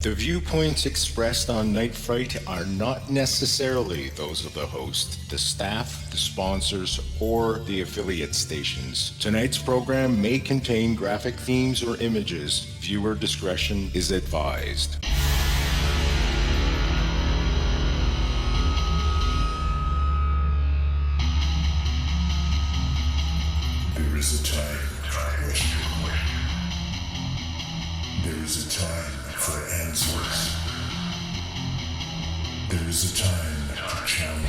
The viewpoints expressed on Night Fright are not necessarily those of the host, the staff, the sponsors, or the affiliate stations. Tonight's program may contain graphic themes or images. Viewer discretion is advised. There is a time for question. There is a time for answers. There is a time to challenge.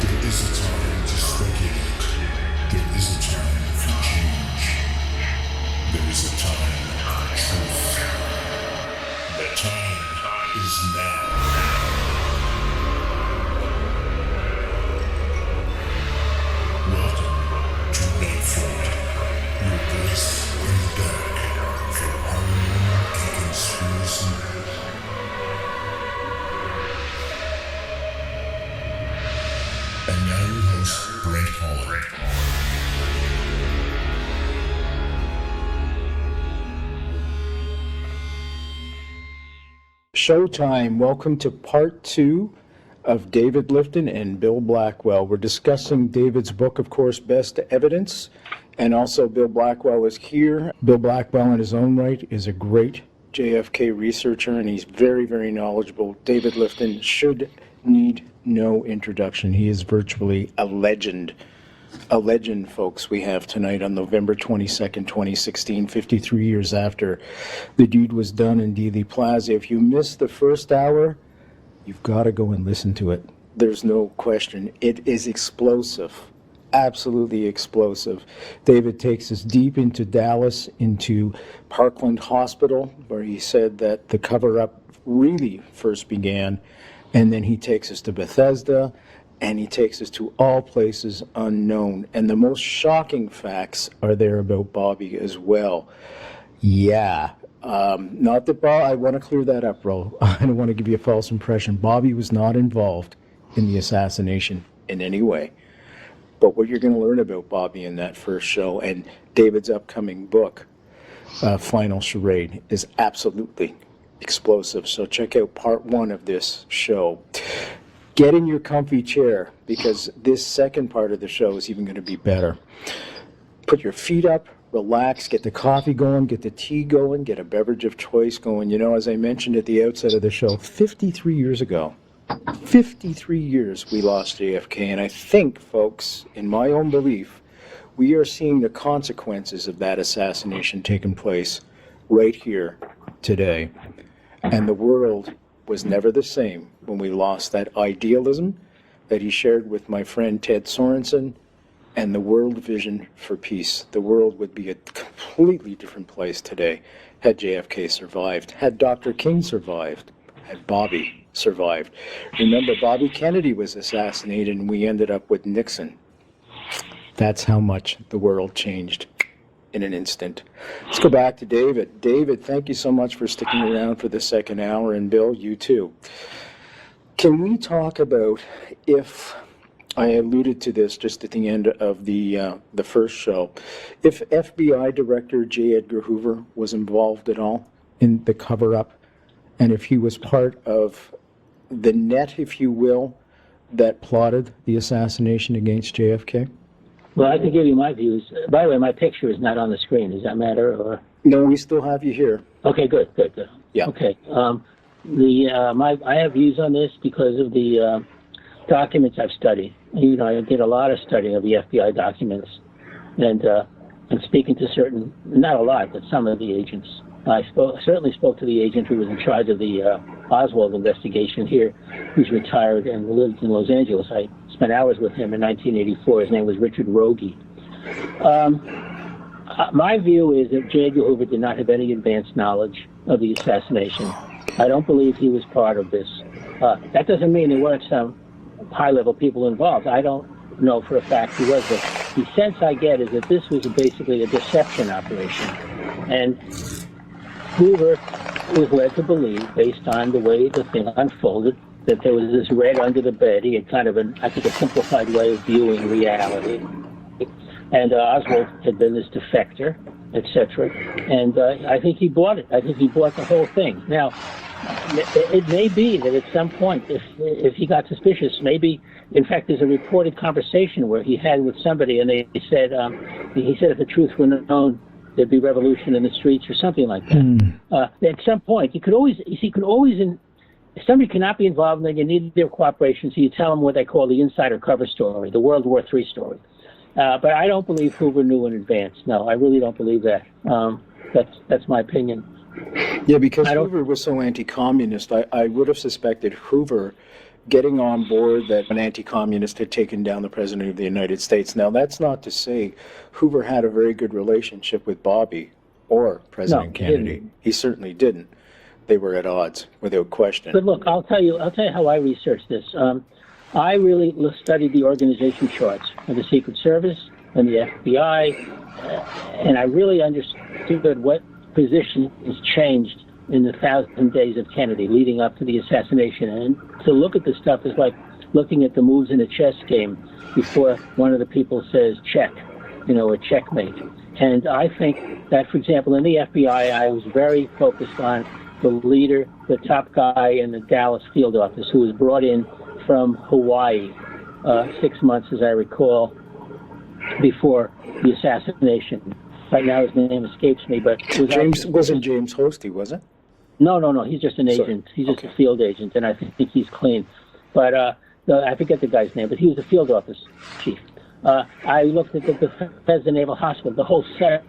There is a time to speculate. There is a time for change. There is a time for truth. The time is now. Welcome to Night Fright, your place in the dark for paranormal and conspiracy. And now your host, Brent Holland. Showtime. Welcome to part 2 of David Lifton and Bill Blackwell. We're discussing David's book, of course, Best Evidence, and also Bill Blackwell is here. Bill Blackwell, in his own right, is a great JFK researcher, and he's very, very knowledgeable. David Lifton should need no introduction. He is virtually a legend. A legend, folks, we have tonight on November 22nd, 2016, 53 years after the deed was done in Dealey Plaza. If you missed the first hour, you've got to go and listen to it. There's no question. It is explosive, absolutely explosive. David takes us deep into Dallas, into Parkland Hospital, where he said that the cover-up really first began, and then he takes us to Bethesda, and he takes us to all places unknown. And the most shocking facts are there about Bobby as well. Yeah. Not that Bob, I want to clear that up, bro. I don't want to give you a false impression. Bobby was not involved in the assassination in any way. But what you're going to learn about Bobby in that first show and David's upcoming book, Final Charade, is absolutely explosive. So check out part 1 of this show. Get in your comfy chair, because this second part of the show is even going to be better. Put your feet up, relax, get the coffee going, get the tea going, get a beverage of choice going. You know, as I mentioned at the outset of the show, 53 years ago, 53 years we lost JFK, and I think, folks, in my own belief, we are seeing the consequences of that assassination taking place right here today. And the world was never the same when we lost that idealism that he shared with my friend Ted Sorensen and the world vision for peace. The world would be a completely different place today had JFK survived, had Dr. King survived, had Bobby survived. Remember, Bobby Kennedy was assassinated and we ended up with Nixon. That's how much the world changed in an instant. Let's go back to David. David, thank you so much for sticking around for the second hour, and Bill, you too. Can we talk about, if I alluded to this just at the end of the first show, if FBI Director J. Edgar Hoover was involved at all in the cover-up, and if he was part of the net, if you will, that plotted the assassination against JFK? Well, I can give you my views. By the way, my picture is not on the screen. Does that matter? Or? No, we still have you here. Okay, good. Yeah. Okay. I have views on this because of the documents I've studied. You know, I did a lot of studying of the FBI documents, and speaking to certain, not a lot, but some of the agents. I certainly spoke to the agent who was in charge of the Oswald investigation here, who's retired and lived in Los Angeles. I spent hours with him in 1984. His name was Richard Rogie. My view is that J. Edgar Hoover did not have any advanced knowledge of the assassination. I don't believe he was part of this. That doesn't mean there weren't some high-level people involved. I don't know for a fact he was, but the sense I get is that this was basically a deception operation. And Hoover was led to believe, based on the way the thing unfolded, that there was this red under the bed. He had kind of a simplified way of viewing reality. And Oswald had been this defector, etc. And I think he bought it. I think he bought the whole thing. Now, it may be that at some point, if he got suspicious, maybe, in fact, there's a reported conversation where he had with somebody, and they said, he said if the truth were known, there'd be revolution in the streets or something like that. At some point, somebody cannot be involved, and you need their cooperation, so you tell them what they call the insider cover story, the World War III story. But I don't believe Hoover knew in advance. No, I really don't believe that. That's my opinion. Yeah, because Hoover was so anti-communist, I would have suspected Hoover getting on board that an anti-communist had taken down the President of the United States. Now, that's not to say Hoover had a very good relationship with Bobby or President Kennedy. He certainly didn't. They were at odds, without question. But look, I'll tell you how I researched this. I really studied the organization charts of the Secret Service and the FBI, and I really understood what position has changed in the 1,000 days of Kennedy leading up to the assassination. And to look at this stuff is like looking at the moves in a chess game before one of the people says check, or checkmate. And I think that, for example, in the FBI, I was very focused on the leader, the top guy in the Dallas field office, who was brought in from Hawaii 6 months, as I recall, before the assassination. Right now his name escapes me, but wasn't James Hosty, was it? No, he's just an agent. He's just a field agent, and I think he's clean. But I forget the guy's name, but he was the field office chief. I looked at the Bethesda Naval Hospital, the whole setup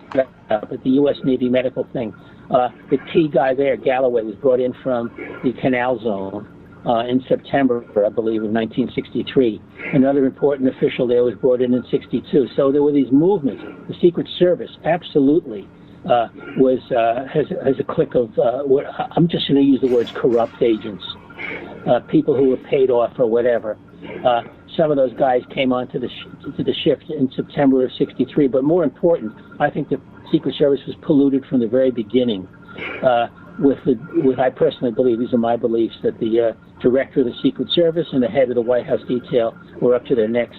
at the U.S. Navy medical thing. The key guy there, Galloway, was brought in from the Canal Zone in September, I believe, of 1963. Another important official there was brought in 62. So there were these movements. The Secret Service absolutely has a clique of, I'm just going to use the words corrupt agents, people who were paid off or whatever. Some of those guys came onto the shift in September of 63. But more important, I think the Secret Service was polluted from the very beginning with I personally believe, these are my beliefs, that the director of the Secret Service and the head of the White House detail were up to their necks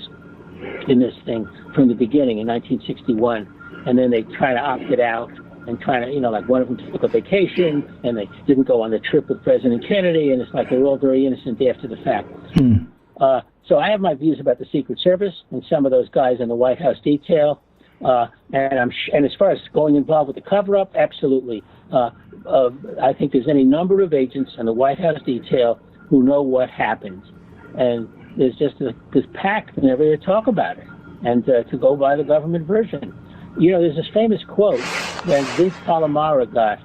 in this thing from the beginning in 1961. And then they kind of opted out and kind of, like one of them took a vacation and they didn't go on the trip with President Kennedy, and it's like they're all very innocent after the fact. So I have my views about the Secret Service and some of those guys in the White House detail. And as far as going involved with the cover-up, absolutely. I think there's any number of agents in the White House detail who know what happened. And there's just this pact never to talk about it and to go by the government version. There's this famous quote that Vince Palomara got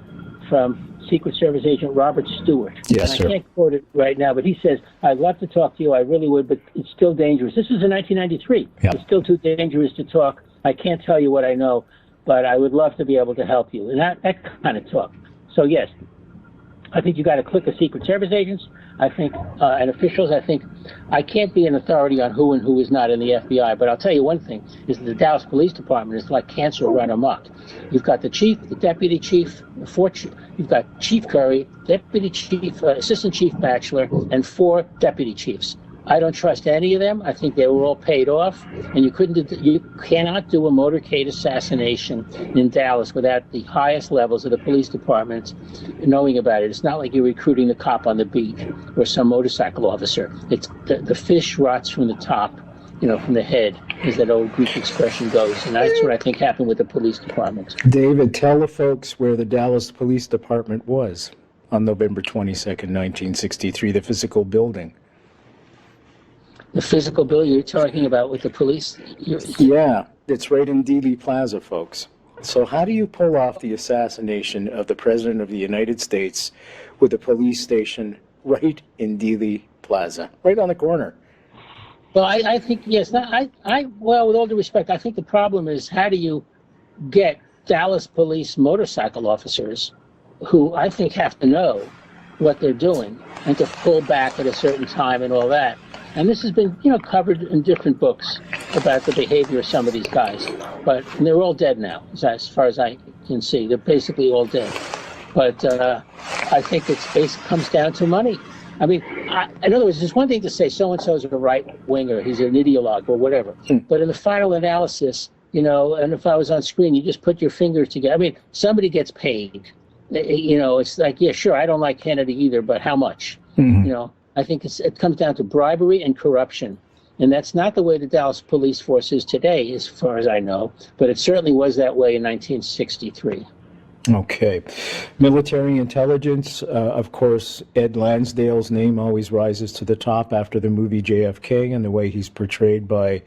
from Secret Service agent Robert Stewart. Yes, and I can't quote it right now, but he says, I'd love to talk to you, I really would, but it's still dangerous. This was in 1993. Yeah. It's still too dangerous to talk. I can't tell you what I know, but I would love to be able to help you. And that kind of talk. So, yes, I think you got a clique of Secret Service agents, I think, and officials. I think I can't be an authority on who and who is not in the FBI, but I'll tell you one thing, is that the Dallas Police Department is like cancer run amok. You've got the chief, the deputy chief, you've got Chief Curry, deputy chief, assistant chief Batchelor, and 4 deputy chiefs. I don't trust any of them. I think they were all paid off, and you cannot do a motorcade assassination in Dallas without the highest levels of the police department knowing about it. It's not like you're recruiting the cop on the beat or some motorcycle officer. It's the fish rots from the top, from the head, as that old Greek expression goes, and that's what I think happened with the police department. David, tell the folks where the Dallas Police Department was on November 22nd, 1963, the physical building. The physical building you're talking about with the police? Yeah, it's right in Dealey Plaza, folks. So how do you pull off the assassination of the President of the United States with a police station right in Dealey Plaza, right on the corner? Well, I think, yes. Well, with all due respect, I think the problem is how do you get Dallas police motorcycle officers who I think have to know what they're doing and to pull back at a certain time and all that. And this has been, covered in different books about the behavior of some of these guys. But they're all dead now, as far as I can see. They're basically all dead. But I think it comes down to money. I mean, in other words, it's one thing to say so-and-so's a right-winger, he's an ideologue or whatever. But in the final analysis, and if I was on screen, you just put your fingers together. I mean, somebody gets paid. It's like, yeah, sure, I don't like Kennedy either, but how much? I think it comes down to bribery and corruption. And that's not the way the Dallas police force is today, as far as I know, but it certainly was that way in 1963. Okay. Military intelligence, of course, Ed Lansdale's name always rises to the top after the movie JFK and the way he's portrayed by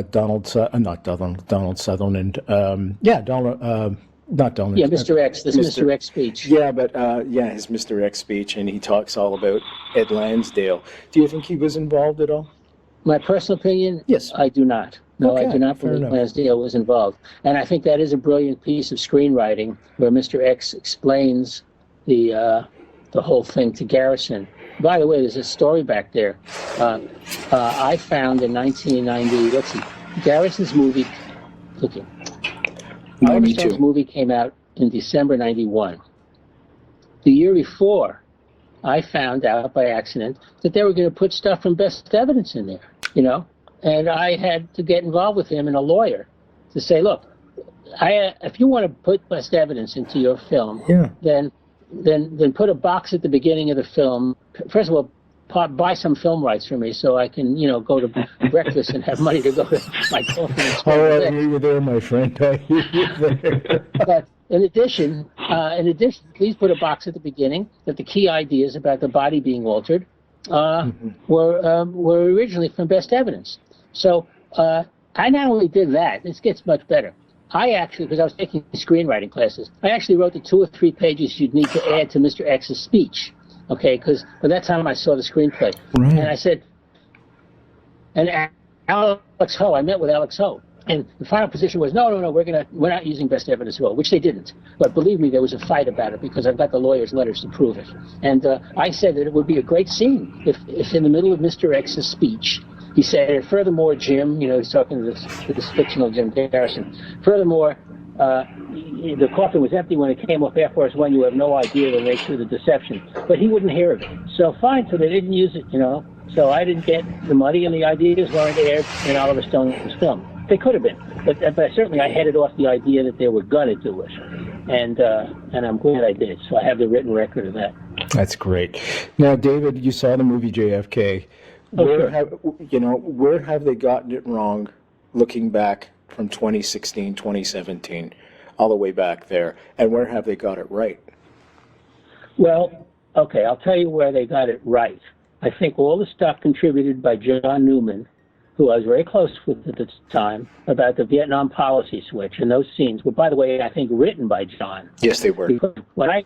Donald Sutherland. Not Donald. Yeah, Mr. X, this Mr. X speech. Yeah, but his Mr. X speech, and he talks all about Ed Lansdale. Do you think he was involved at all? My personal opinion? Yes. I do not. No, Okay, I do not fair believe enough. Lansdale was involved. And I think that is a brilliant piece of screenwriting where Mr. X explains the whole thing to Garrison. By the way, there's a story back there. I found in 1990, let's see, Garrison's movie, Oliver Stone's movie came out in December 91. The year before, I found out by accident that they were going to put stuff from Best Evidence in there, and I had to get involved with him and a lawyer to say, look, if you want to put Best Evidence into your film, then put a box at the beginning of the film. First of all, buy some film rights for me so I can, go to breakfast and have money to go to my coffee. I hear you there, my friend. I hear you there. But in addition, please put a box at the beginning that the key ideas about the body being altered were originally from Best Evidence. So I not only did that, this gets much better. I actually, because I was taking screenwriting classes, I actually wrote the 2 or 3 pages you'd need to add to Mr. X's speech. Okay, because by that time I saw the screenplay. Right. And I said, and Alex Ho, I met with Alex Ho. And the final position was, no, we're not using Best Evidence at all, which they didn't. But believe me, there was a fight about it because I've got the lawyer's letters to prove it. And I said that it would be a great scene if in the middle of Mr. X's speech, he said, furthermore, Jim, he's talking to this fictional Jim Garrison. Furthermore, the coffin was empty when it came off Air Force One. You have no idea the nature of the deception. But he wouldn't hear of it. So fine, so they didn't use it, So I didn't get the money, and the ideas weren't aired in Oliver Stone's film. They could have been, but certainly I headed off the idea that they were going to do it, and I'm glad I did. So I have the written record of that. That's great. Now, David, you saw the movie JFK. Where have they gotten it wrong, looking back from 2016, 2017, all the way back there, and where have they got it right? Well, okay, I'll tell you where they got it right. I think all the stuff contributed by John Newman, who I was very close with at the time, about the Vietnam policy switch, and those scenes were, by the way, I think written by John. Yes, they were. Because I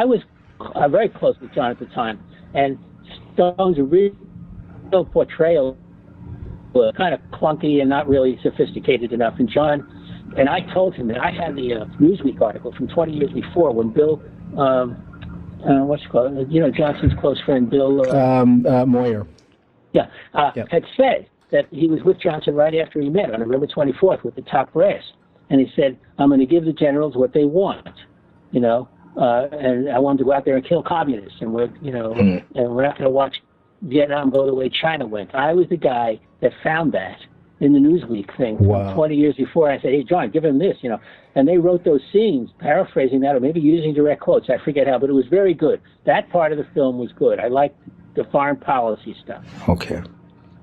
was very close with John at the time, and Stone's original portrayal was kind of clunky and not really sophisticated enough. And John, and I told him that I had the Newsweek article from 20 years before when Bill, Johnson's close friend, Bill Moyer. Had said that he was with Johnson right after he met on November 24th with the top brass. And he said, I'm going to give the generals what they want, and I want them to go out there and kill communists, and we're not going to watch Vietnam go the way China went. I was the guy that found that in the Newsweek thing 20 years before. I said, hey, John, give him this, and they wrote those scenes, paraphrasing that or maybe using direct quotes. I forget how, but it was very good. That part of the film was good. I liked the foreign policy stuff. Okay.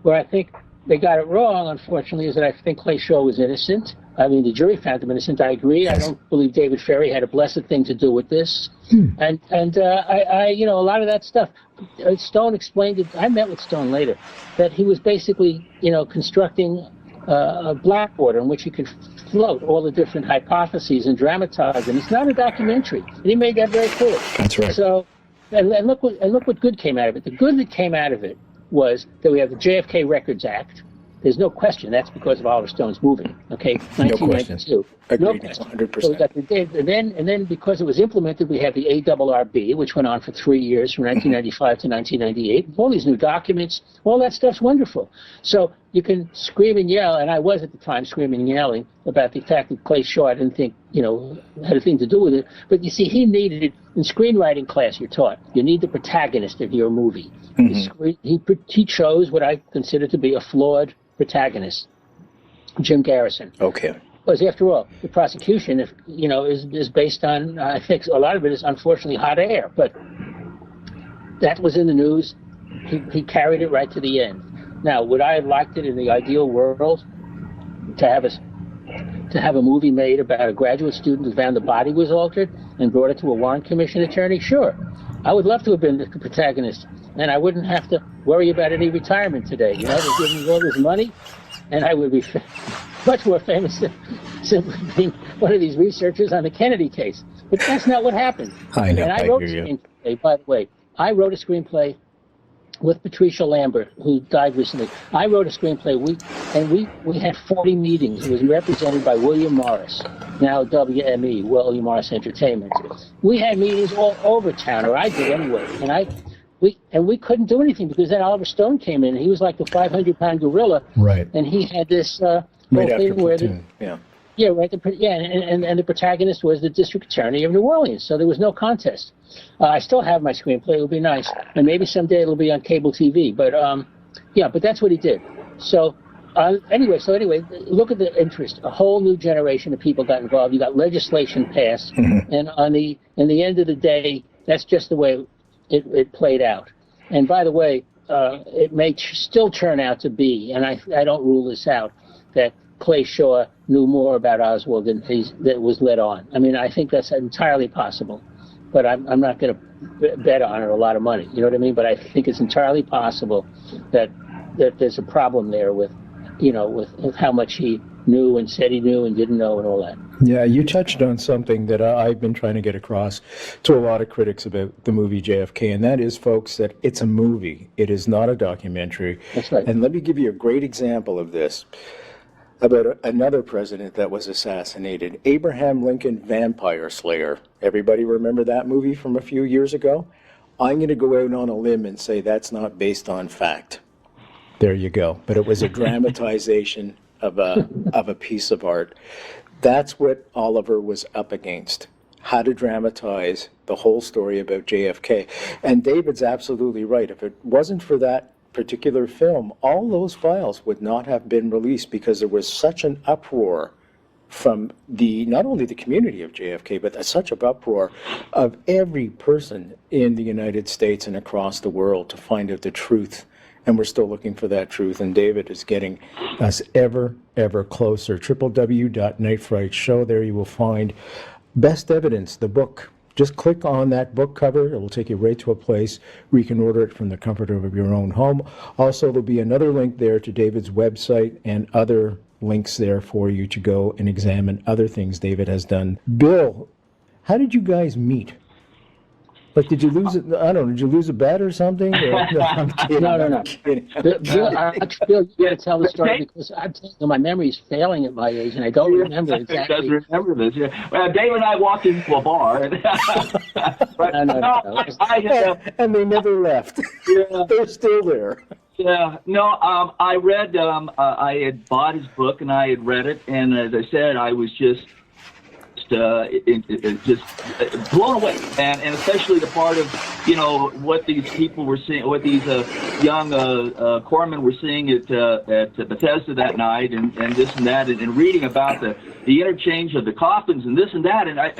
Where I think they got it wrong, unfortunately, is that I think Clay Shaw was innocent. I mean, the jury found him innocent. I agree. I don't believe David Ferry had a blessed thing to do with this. And a lot of that stuff, Stone explained it. I met with Stone later, that he was basically, constructing a blackboard on which he could float all the different hypotheses and dramatize them. It's not a documentary, and he made that very clear. That's right. So, and look what good came out of it. The good that came out of it was that we have the JFK Records Act. There's no question that's because of Oliver Stone's movie. Okay, 1992. Agreed. No question. 100%. So we got and then because it was implemented, we have the ARRB, which went on for 3 years from 1995 to 1998. All these new documents, all that stuff's wonderful. So you can scream and yell, and I was at the time screaming and yelling about the fact that Clay Shaw, I didn't think, had a thing to do with it. But you see, he needed it. In screenwriting class, you're taught you need the protagonist of your movie. He chose what I consider to be a flawed protagonist. Jim Garrison. Okay. Because after all, the prosecution, is based on, I think a lot of it is unfortunately hot air, but that was in the news. He carried it right to the end. Now, would I have liked it in the ideal world to have a movie made about a graduate student who found the body was altered and brought it to a warrant commission attorney? Sure. I would love to have been the protagonist, and I wouldn't have to worry about any retirement today. They'd give me all this money, and I would be much more famous than simply being one of these researchers on the Kennedy case. But that's not what happened. I know. And I wrote a screenplay, by the way. I wrote a screenplay with Patricia Lambert, who died recently. I wrote a screenplay. We had 40 meetings. It was represented by William Morris, now WME, William Morris Entertainment. We had meetings all over town, or I did anyway. And we couldn't do anything because then Oliver Stone came in. And he was like the 500-pound gorilla, right? And he had this Right whole after thing where Platoon. and the protagonist was the district attorney of New Orleans, so there was no contest. I still have my screenplay. It would be nice, and maybe someday it'll be on cable TV. But but that's what he did. So anyway, look at the interest. A whole new generation of people got involved. You got legislation passed, and in the end of the day, that's just the way it played out. And by the way, it may still turn out to be, and I don't rule this out, that Clay Shaw knew more about Oswald than that was let on. I mean, I think that's entirely possible, but I'm not going to bet on it a lot of money. You know what I mean? But I think it's entirely possible that there's a problem there with how much he knew and said he knew and didn't know and all that. Yeah, you touched on something that I've been trying to get across to a lot of critics about the movie JFK, and that is, folks, that it's a movie. It is not a documentary. That's right. And let me give you a great example of this, about another president that was assassinated, Abraham Lincoln, Vampire Slayer. Everybody remember that movie from a few years ago? I'm going to go out on a limb and say that's not based on fact. There you go. But it was a dramatization of a piece of art. That's what Oliver was up against, how to dramatize the whole story about JFK. And David's absolutely right. If it wasn't for that particular film, all those files would not have been released because there was such an uproar from not only the community of JFK, but such an uproar of every person in the United States and across the world to find out the truth. And we're still looking for that truth, and David is getting us ever, ever closer. www.nightfrightshow. There you will find Best Evidence, the book. Just click on that book cover. It will take you right to a place where you can order it from the comfort of your own home. Also, there'll be another link there to David's website and other links there for you to go and examine other things David has done. Bill, how did you guys meet? Like, did you lose it? I don't know. Did you lose a bet or something? Or, no, I'm kidding. No. I'm kidding. Bill, you got to tell the story because I'm telling you, my memory is failing at my age, and I don't remember exactly. He does remember this. Yeah. Well, Dave and I walked into a bar. No. And they never left. Yeah. They're still there. Yeah, no, I read, I had bought his book and I had read it, and as I said, I was just blown away, and especially the part of what these people were seeing, what these young corpsmen were seeing at Bethesda that night, and this and that, and reading about the interchange of the coffins and this and that, and I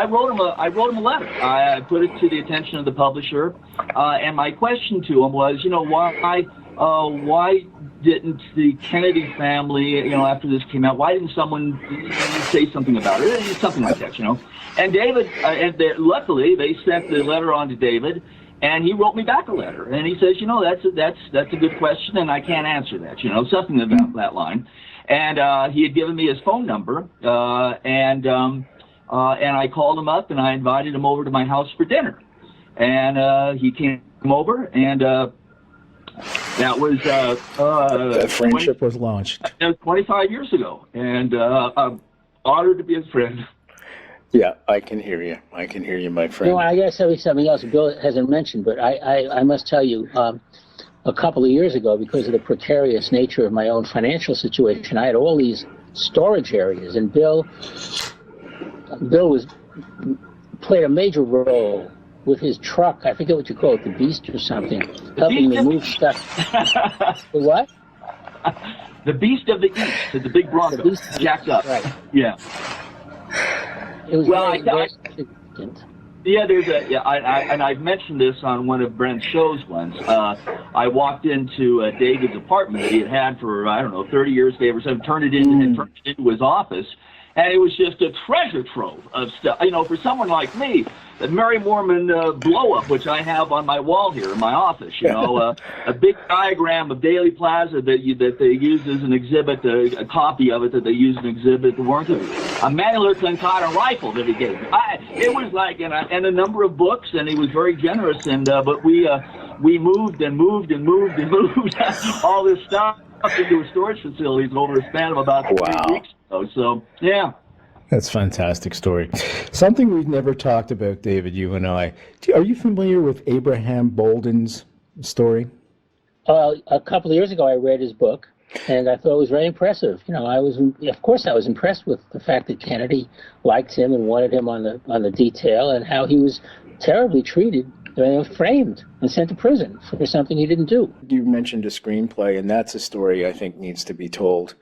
wrote him a letter. I put it to the attention of the publisher, and my question to him was, why didn't the Kennedy family, after this came out, why didn't someone say something about it? Something like that, And David, luckily, they sent the letter on to David, and he wrote me back a letter. And he says, that's a good question, and I can't answer that, something about that line. And he had given me his phone number, and I called him up, and I invited him over to my house for dinner. And he came over, and that was that friendship was launched. That was 25 years ago, and I'm honored to be his friend. Yeah, I can hear you. I can hear you, my friend. I got to tell you something else Bill hasn't mentioned, but I must tell you, a couple of years ago, because of the precarious nature of my own financial situation, I had all these storage areas, and Bill played a major role with his truck. I forget what you call it, the Beast or something, helping me move stuff. The what? The Beast of the East, the big Bronco, jacked up. Right. Yeah. It was very significant. Yeah, and I've mentioned this on one of Brent's shows once. I walked into David's apartment that he had for, I don't know, 30 years, Dave or something, turned it into his office, and it was just a treasure trove of stuff. You know, for someone like me, the Mary Mormon blow-up, which I have on my wall here in my office, you know, a big diagram of Dealey Plaza that they used as an exhibit, a copy of it that they used as an exhibit, a manular Clinton rifle that he gave me. It was like, and a number of books, and he was very generous, and but we moved and moved and moved and moved all this stuff into a storage facility over a span of about 3 weeks ago. So, yeah. That's a fantastic story. Something we've never talked about, David, you and I. Are you familiar with Abraham Bolden's story? A couple of years ago, I read his book, and I thought it was very impressive. You know, I was impressed with the fact that Kennedy liked him and wanted him on the detail, and how he was terribly treated, framed and sent to prison for something he didn't do. You mentioned a screenplay, and that's a story I think needs to be told.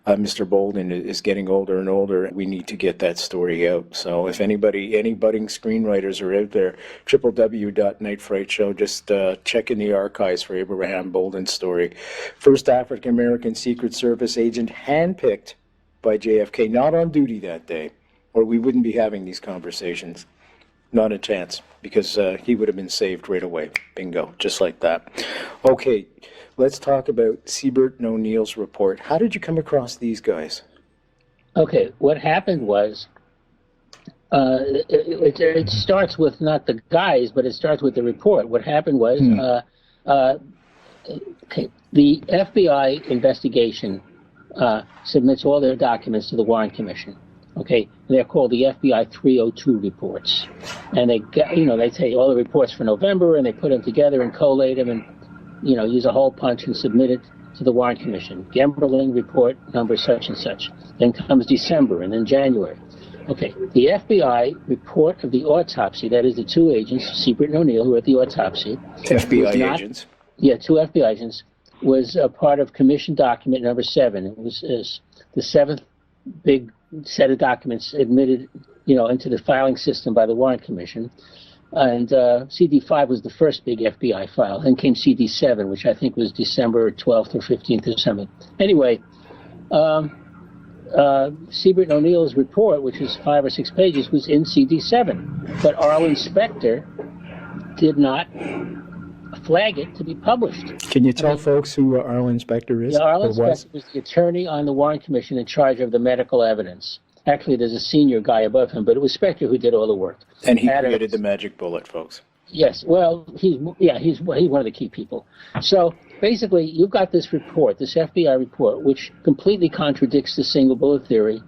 Mr. Bolden is getting older and older. We need to get that story out. So if any budding screenwriters are out there, www.nightfrightshow, just check in the archives for Abraham Bolden's story. First African-American Secret Service agent handpicked by JFK, not on duty that day, or we wouldn't be having these conversations. Not a chance, because he would have been saved right away. Bingo, just like that. Okay, let's talk about Sebut O'Neal's report. How did you come across these guys? Okay, what happened was, it starts with not the guys, but it starts with the report. What happened was, the FBI investigation submits all their documents to the Warren Commission. Okay, they're called the FBI 302 reports, and they take all the reports for November and they put them together and collate them and use a hole punch and submit it to the Warren Commission. Gemberling report number such and such. Then comes December and then January. Okay, the FBI report of the autopsy, that is the two agents, Sebut and O'Neal, who were at the autopsy. FBI agents? Yeah, two FBI agents, was a part of commission document number 7. It was the 7th big set of documents admitted, into the filing system by the Warren Commission. And CD5 was the first big FBI file. Then came CD7, which I think was December 12th or 15th or something. Anyway, Sebert O'Neal's report, which is 5 or 6 pages, was in CD7. But Arlen Specter did not flag it to be published. Can you tell folks who Arlen Specter is? Yeah, Arlen Specter was the attorney on the Warren Commission in charge of the medical evidence. Actually, there's a senior guy above him, but it was Specter who did all the work. And he created the magic bullet, folks. Yes, well, he's one of the key people. So basically, you've got this report, this FBI report, which completely contradicts the single bullet theory.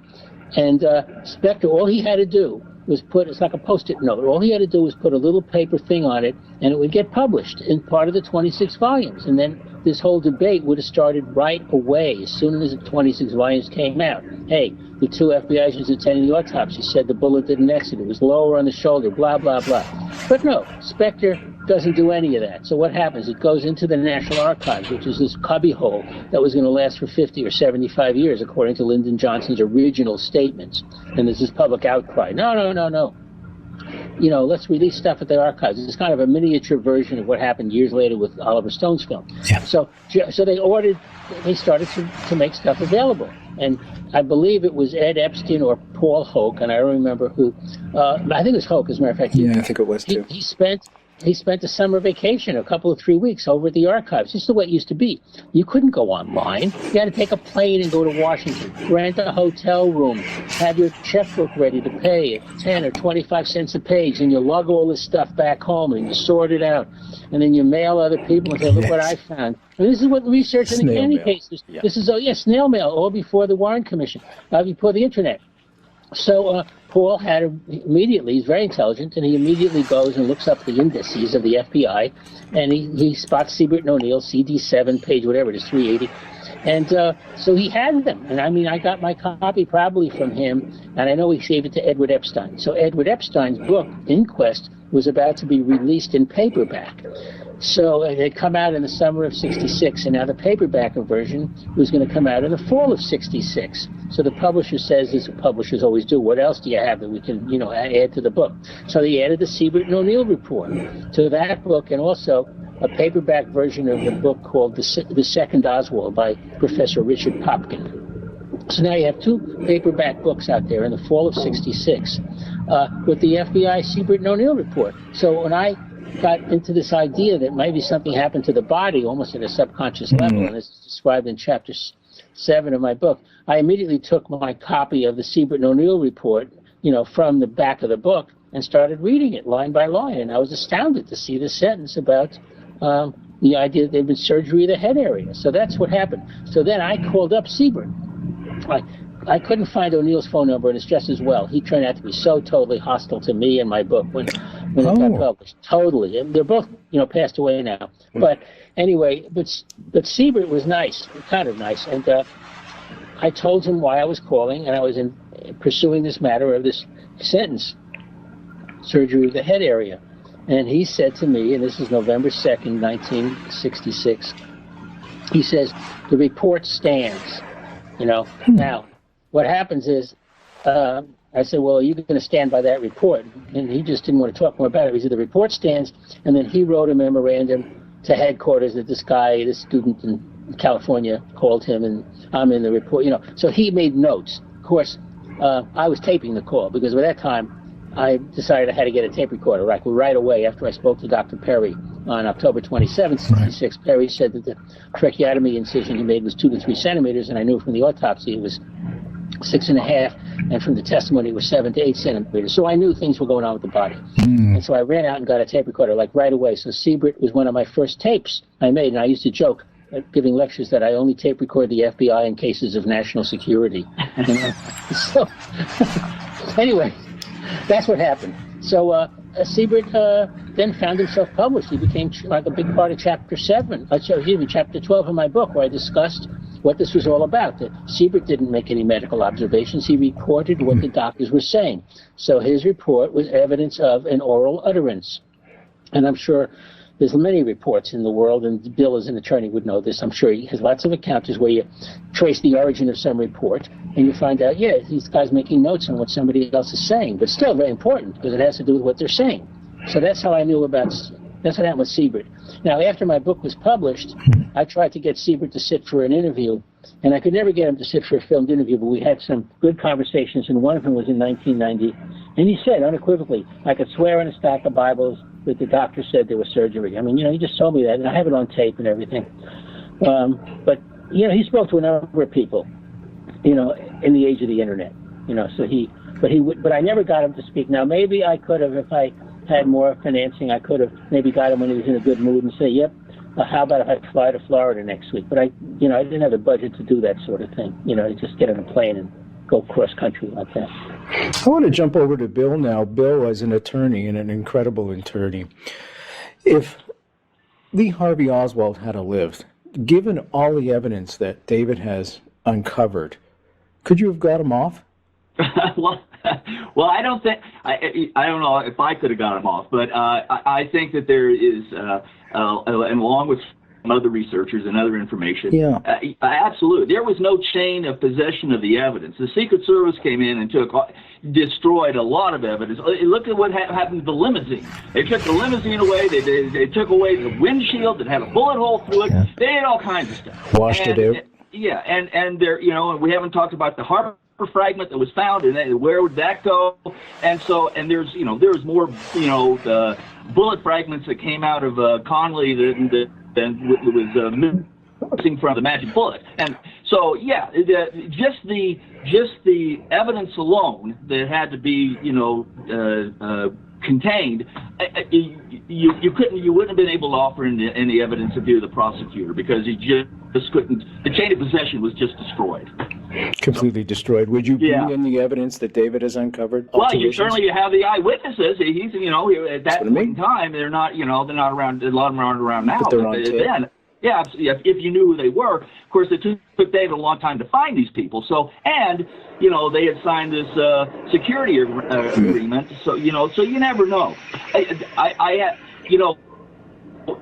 And Specter, all he had to do was it's like a Post-it note. All he had to do was put a little paper thing on it, and it would get published in part of the 26 volumes. And then this whole debate would have started right away as soon as the 26 volumes came out. Hey, the two FBI agents attending the autopsy said the bullet didn't exit. It was lower on the shoulder, blah, blah, blah. But no, Specter doesn't do any of that. So what happens? It goes into the National Archives, which is this cubbyhole that was going to last for 50 or 75 years, according to Lyndon Johnson's original statements. And there's this public outcry. No. Let's release stuff at the archives. It's kind of a miniature version of what happened years later with Oliver Stone's film. Yeah. So they started to make stuff available. And I believe it was Ed Epstein or Paul Hoke, and I don't remember who. I think it was Hoke, as a matter of fact. I think it was too. He spent a summer vacation, a couple of 3 weeks over at the archives. Just the way it used to be. You couldn't go online. You had to take a plane and go to Washington, rent a hotel room, have your checkbook ready to pay at 10 or 25 cents a page, and you lug all this stuff back home and you sort it out. And then you mail other people and say, look what I found. And this is what research in the Kennedy cases. Yeah. This is, snail mail, all before the Warren Commission, before the internet. So Paul he's very intelligent, and he immediately goes and looks up the indices of the FBI, and he spots Sebert and O'Neal, CD7, page whatever it is, 380, And so he had them. And I mean, I got my copy probably from him, and I know he gave it to Edward Epstein. So Edward Epstein's book, Inquest, was about to be released in paperback. So it had come out in the summer of 66, and now the paperback version was going to come out in the fall of 66. So the publisher says, as publishers always do, what else do you have that we can, add to the book? So they added the Sebert and O'Neal report to that book, and also a paperback version of the book called The Second Oswald by Professor Richard Popkin. So now you have two paperback books out there in the fall of 66 with the FBI Sebert and O'Neal report. So when I got into this idea that maybe something happened to the body almost at a subconscious level, and this is described in chapter 7 of my book, I immediately took my copy of the Sebert and O'Neal report, from the back of the book and started reading it line by line. And I was astounded to see the sentence about the idea that there'd been surgery of the head area. So that's what happened. So then I called up Sebert. I couldn't find O'Neal's phone number, and it's just as well. He turned out to be so totally hostile to me and my book when it got published. Totally. And they're both, passed away now. But anyway, but Sebert was nice, kind of nice. And I told him why I was calling, and I was pursuing this matter of this sentence, surgery of the head area. And he said to me, and this is November 2nd, 1966, he says, the report stands, Now, what happens is, I said, well, are you going to stand by that report? And he just didn't want to talk more about it. He said, the report stands, and then he wrote a memorandum to headquarters that this student in California called him, and I'm in the report, So he made notes. Of course, I was taping the call, because by that time, I decided I had to get a tape recorder right away after I spoke to Dr. Perry on October 27th, 66. Right. Perry said that the tracheotomy incision he made was 2 to 3 centimeters, and I knew from the autopsy it was 6.5, and from the testimony it was 7 to 8 centimeters. So I knew things were going on with the body. And so I ran out and got a tape recorder right away. So Sebert was one of my first tapes I made, and I used to joke at giving lectures that I only tape record the FBI in cases of national security. So anyway, that's what happened. So Sebert then found himself published. He became like a big part of chapter 12 of my book, where I discussed what this was all about. That Sebert didn't make any medical observations. He reported what the doctors were saying. So his report was evidence of an oral utterance. And I'm sure there's many reports in the world, and Bill as an attorney would know this. I'm sure he has lots of encounters where you trace the origin of some report and you find out, these guys making notes on what somebody else is saying, but still very important because it has to do with what they're saying. So that's how I knew that's what happened with Sebert. Now, after my book was published, I tried to get Sebert to sit for an interview, and I could never get him to sit for a filmed interview, but we had some good conversations, and one of them was in 1990, and he said unequivocally, I could swear on a stack of Bibles that the doctor said there was surgery. I mean, he just told me that, and I have it on tape and everything. But he spoke to a number of people, in the age of the internet, but I never got him to speak. Now, maybe I could have, if I had more financing, I could have maybe got him when he was in a good mood and say, how about if I fly to Florida next week? But I didn't have the budget to do that sort of thing, to just get on a plane and go cross country like that. I want to jump over to Bill now. Bill is an attorney, and an incredible attorney. If Lee Harvey Oswald had lived, given all the evidence that David has uncovered, could you have got him off? Well, I don't think I don't know if I could have got him off, but I think that there is, and along with some other researchers and other information, absolutely, there was no chain of possession of the evidence. The Secret Service came in and destroyed a lot of evidence. Look at what happened to the limousine. They took the limousine away. They took away the windshield that had a bullet hole through it. They did all kinds of stuff. Washed it out. Yeah, and there, and we haven't talked about the Harbor fragment that was found, and where would that go? And there's there's more the bullet fragments that came out of Conley than was missing from the magic bullet. And so just the evidence alone that had to be contained, you wouldn't have been able to offer any evidence if you were the prosecutor, because you just couldn't. The chain of possession was just destroyed. Completely destroyed. Would you bring in the evidence that David has uncovered? Well, you have the eyewitnesses. He's at that point in time, they're not around. A lot of them aren't around now. But they're on tape. Then, Yeah, if you knew who they were. Of course, it took David a long time to find these people. So, and, you know, they had signed this security agreement. So, you know, so you never know. You know,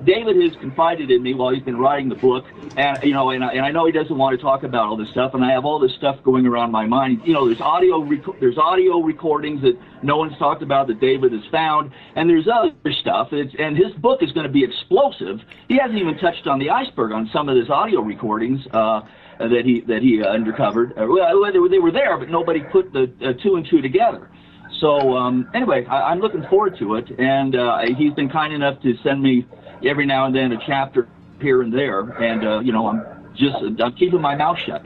David has confided in me while he's been writing the book, and you know, and I know he doesn't want to talk about all this stuff, and I have all this stuff going around my mind. You know, there's audio recordings that no one's talked about that David has found, and there's other stuff. And his book is going to be explosive. He hasn't even touched on the iceberg on some of his audio recordings that he uncovered. Well, they were there, but nobody put the two and two together. So anyway, I'm looking forward to it, and he's been kind enough to send me every now and then a chapter here and there, and you know, I'm keeping my mouth shut.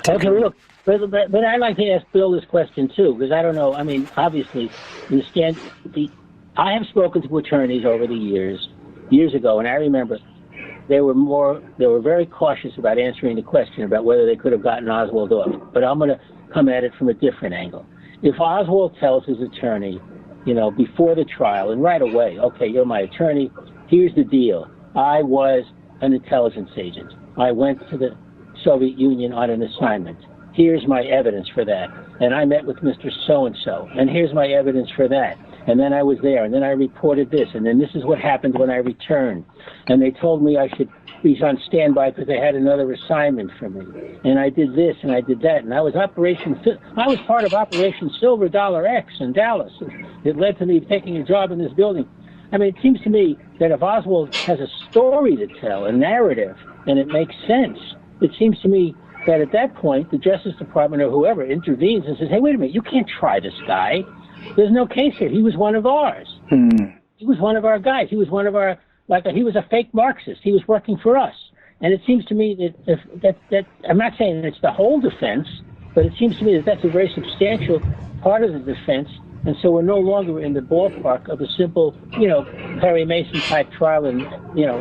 Okay, look, but I'd like to ask Bill this question too, because I don't know. I mean, obviously, I have spoken to attorneys over the years ago, and I remember they were very cautious about answering the question about whether they could have gotten Oswald off. But I'm going to come at it from a different angle. If Oswald tells his attorney, you know, before the trial and right away, okay, you're my attorney, here's the deal. I was an intelligence agent. I went to the Soviet Union on an assignment. Here's my evidence for that. And I met with Mr. So-and-so, and here's my evidence for that. And then I was there, and then I reported this, and then this is what happened when I returned. And they told me I should be on standby because they had another assignment for me. And I did this, and I did that. And I was part of Operation Silver Dollar X in Dallas. It led to me taking a job in this building. I mean, it seems to me that if Oswald has a story to tell, a narrative, and it makes sense, it seems to me that at that point, the Justice Department or whoever intervenes and says, hey, wait a minute, you can't try this guy. There's no case here. He was one of ours. He was one of our guys. He was one of our, he was a fake Marxist. He was working for us. And it seems to me that I'm not saying it's the whole defense, but it seems to me that that's a very substantial part of the defense. And so we're no longer in the ballpark of a simple, you know, Perry Mason type trial and, you know,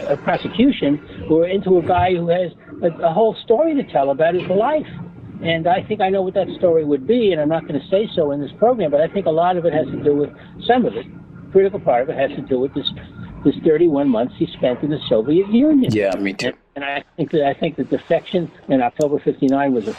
a prosecution. We're into a guy who has a whole story to tell about his life. And I think I know what that story would be, and I'm not going to say so in this program, but I think a lot of it has to do with, some of it, critical part of it has to do with this 31 months he spent in the Soviet Union. Yeah, me too. And I think the defection in October '59 was a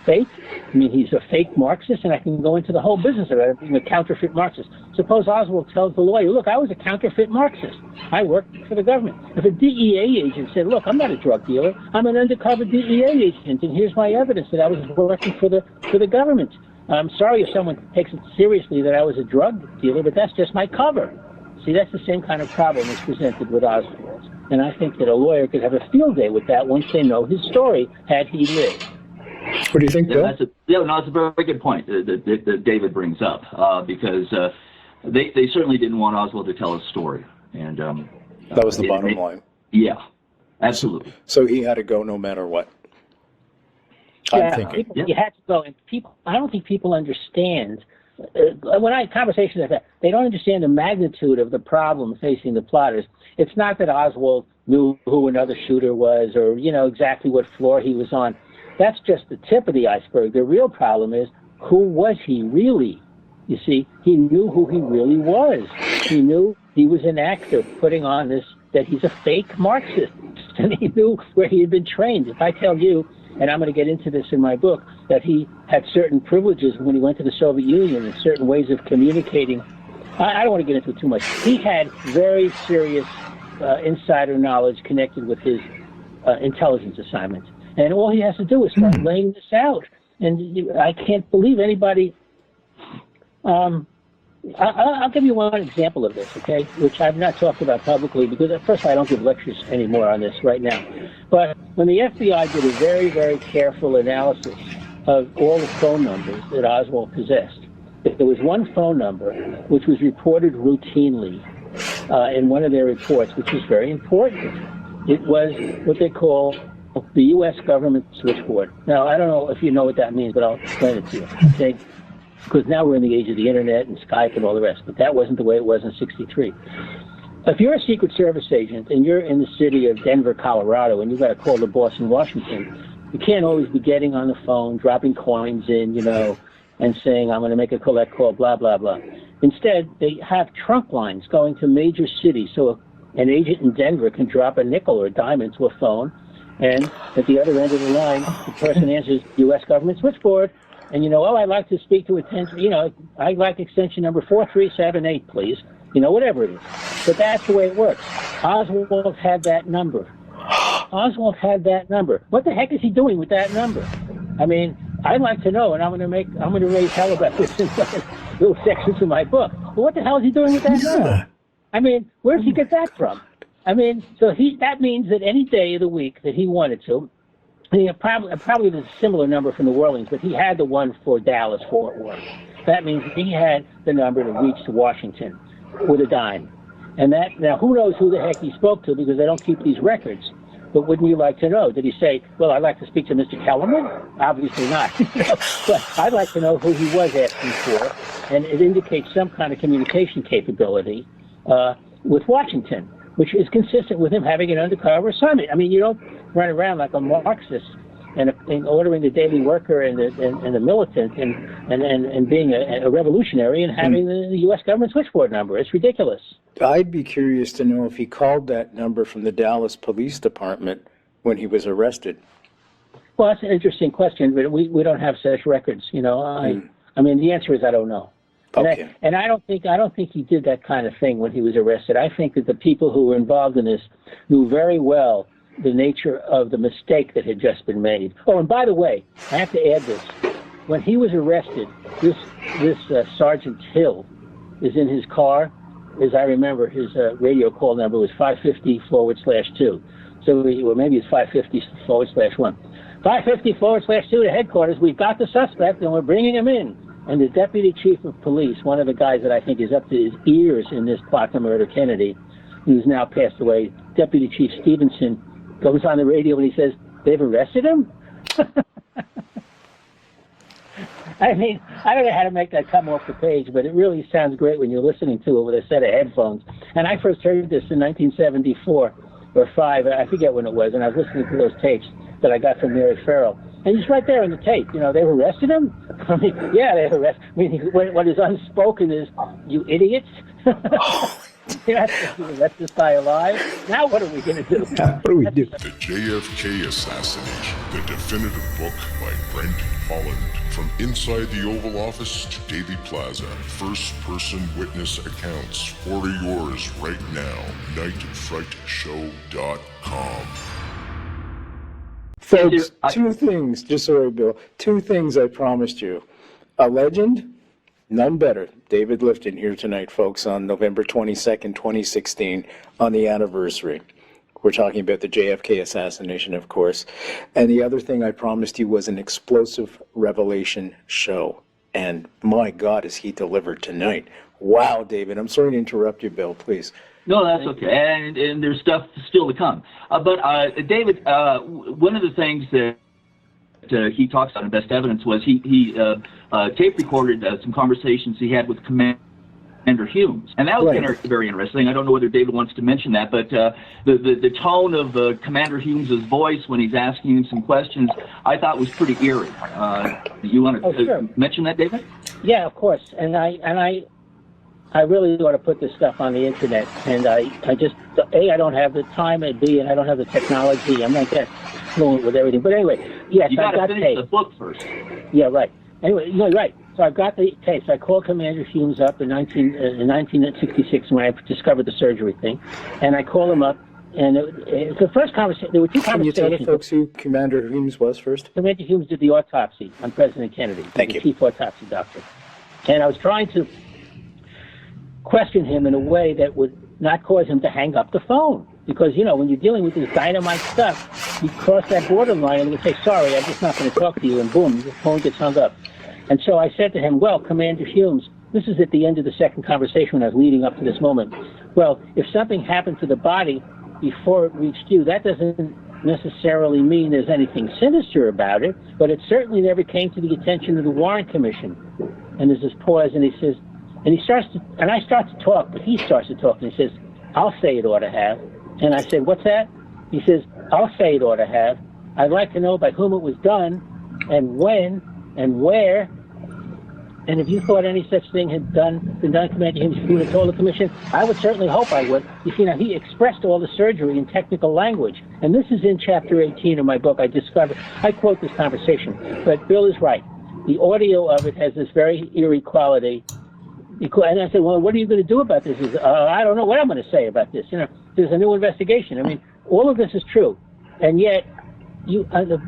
fake. I mean, he's a fake Marxist, and I can go into the whole business of it, being a counterfeit Marxist. Suppose Oswald tells the lawyer, look, I was a counterfeit Marxist. I worked for the government. If a DEA agent said, look, I'm not a drug dealer. I'm an undercover DEA agent, and here's my evidence that I was working for the government. I'm sorry if someone takes it seriously that I was a drug dealer, but that's just my cover. See, that's the same kind of problem that's presented with Oswald. And I think that a lawyer could have a field day with that once they know his story, had he lived. What do you think, Bill? That's a very good point that David brings up, because they certainly didn't want Oswald to tell his story. And that was the bottom line. Yeah, absolutely. So he had to go no matter what. I'm thinking. You had to go. And I don't think people understand. When I have conversations like that, they don't understand the magnitude of the problem facing the plotters. It's not that Oswald knew who another shooter was or, you know, exactly what floor he was on. That's just the tip of the iceberg. The real problem is, who was he really? You see, he knew who he really was. He knew he was an actor putting on this, that he's a fake Marxist. And he knew where he had been trained. If I tell you, and I'm going to get into this in my book, that he had certain privileges when he went to the Soviet Union and certain ways of communicating. I don't want to get into it too much. He had very serious insider knowledge connected with his intelligence assignment. And all he has to do is start laying this out. And I can't believe anybody... I'll give you one example of this, okay, which I've not talked about publicly because, first of all, I don't give lectures anymore on this right now. But when the FBI did a very, very careful analysis of all the phone numbers that Oswald possessed, there was one phone number which was reported routinely in one of their reports, which was very important. It was what they call the U.S. government switchboard. Now, I don't know if you know what that means, but I'll explain it to you, okay? Because now we're in the age of the internet and Skype and all the rest, but that wasn't the way it was in '63. If you're a Secret Service agent and you're in the city of Denver, Colorado, and you've got to call the boss in Washington, you can't always be getting on the phone, dropping coins in, you know, and saying, I'm going to make a collect call, blah, blah, blah. Instead, they have trunk lines going to major cities. So an agent in Denver can drop a nickel or a dime into a phone, and at the other end of the line, the person answers U.S. government switchboard, and I'd like to speak to attention, I'd like extension number 4378, please, whatever it is. But that's the way it works. Oswald had that number. What the heck is he doing with that number? I mean, I'd like to know, and I'm going to raise hell about this in little sections of my book. But what the hell is he doing with that number? I mean, where did he get that from? I mean, so that means that any day of the week that he wanted to, probably there's a similar number from New Orleans, but he had the one for Dallas, Fort Worth. That means he had the number to reach to Washington with a dime. And now who knows who the heck he spoke to, because they don't keep these records. But wouldn't you like to know? Did he say, well, I'd like to speak to Mr. Kellerman? Obviously not. But I'd like to know who he was asking for. And it indicates some kind of communication capability with Washington, which is consistent with him having an undercover assignment. I mean, you don't run around like a Marxist and ordering the daily worker and the militant and being a revolutionary and having the U.S. government switchboard number. It's ridiculous. I'd be curious to know if he called that number from the Dallas Police Department when he was arrested. Well, that's an interesting question, but we don't have such records. I mean, the answer is I don't know. Okay. And I don't think he did that kind of thing when he was arrested. I think that the people who were involved in this knew very well the nature of the mistake that had just been made. Oh, and by the way, I have to add this. When he was arrested, this Sergeant Hill is in his car. As I remember, his radio call number was 550/2. So maybe it's 550/1. 550/2 to headquarters. We've got the suspect and we're bringing him in. And the deputy chief of police, one of the guys that I think is up to his ears in this plot to murder Kennedy, who's now passed away, Deputy Chief Stevenson, goes on the radio and he says, they've arrested him? I mean, I don't know how to make that come off the page, but it really sounds great when you're listening to it with a set of headphones. And I first heard this in 1974 or 5, I forget when it was, and I was listening to those tapes that I got from Mary Farrell. And he's right there in the tape. They've arrested him? I mean, yeah, they've arrested him. I mean, what is unspoken is, you idiots. Arrest this guy alive. Now what are we going to do? What do we do? The JFK Assassination, the definitive book by Brent Holland. From inside the Oval Office to Dealey Plaza, first-person witness accounts. Order yours right now. nightfrightshow.com. Folks, two things, Bill, two things I promised you. A legend, none better. David Lifton here tonight, folks, on November 22nd, 2016, on the anniversary. We're talking about the JFK assassination, of course. And the other thing I promised you was an explosive revelation show. And my God, is he delivered tonight. Wow, David. I'm sorry to interrupt you, Bill, please. No, that's okay, and there's stuff still to come. But David, one of the things that he talks about in Best Evidence was he tape recorded some conversations he had with Commander Humes, and that was very interesting. I don't know whether David wants to mention that, but the tone of Commander Humes' voice when he's asking him some questions, I thought was pretty eerie. You want to mention that, David? Yeah, of course, and I really ought to put this stuff on the internet, and I just, A, I don't have the time, and B, and I don't have the technology. I'm not that fluent with everything. But anyway, yes, you I've got finish tapes. The book first. Yeah, right. Anyway, no, right. So I've got the tapes. I called Commander Humes up in 1966 when I discovered the surgery thing, and I called him up, and the first conversation, there were two conversations. Can you tell the folks who Commander Humes was first? Commander Humes did the autopsy on President Kennedy. Thank you. The chief autopsy doctor. And I was trying to question him in a way that would not cause him to hang up the phone. Because, when you're dealing with this dynamite stuff, you cross that borderline and you say, sorry, I'm just not going to talk to you, and boom, the phone gets hung up. And so I said to him, well, Commander Humes, this is at the end of the second conversation when I was leading up to this moment. Well, if something happened to the body before it reached you, that doesn't necessarily mean there's anything sinister about it, but it certainly never came to the attention of the Warren Commission. And there's this pause, and he says, and I start to talk, but he starts to talk, and he says, I'll say it ought to have. And I said, what's that? He says, I'll say it ought to have. I'd like to know by whom it was done, and when, and where. And if you thought any such thing had been done compared to him, you would have told the commission. I would certainly hope I would. You see, now he expressed all the surgery in technical language. And this is in chapter 18 of my book. I quote this conversation. But Bill is right. The audio of it has this very eerie quality. And I said, well, what are you going to do about this? He said, I don't know what I'm going to say about this. There's a new investigation. I mean, all of this is true. And yet,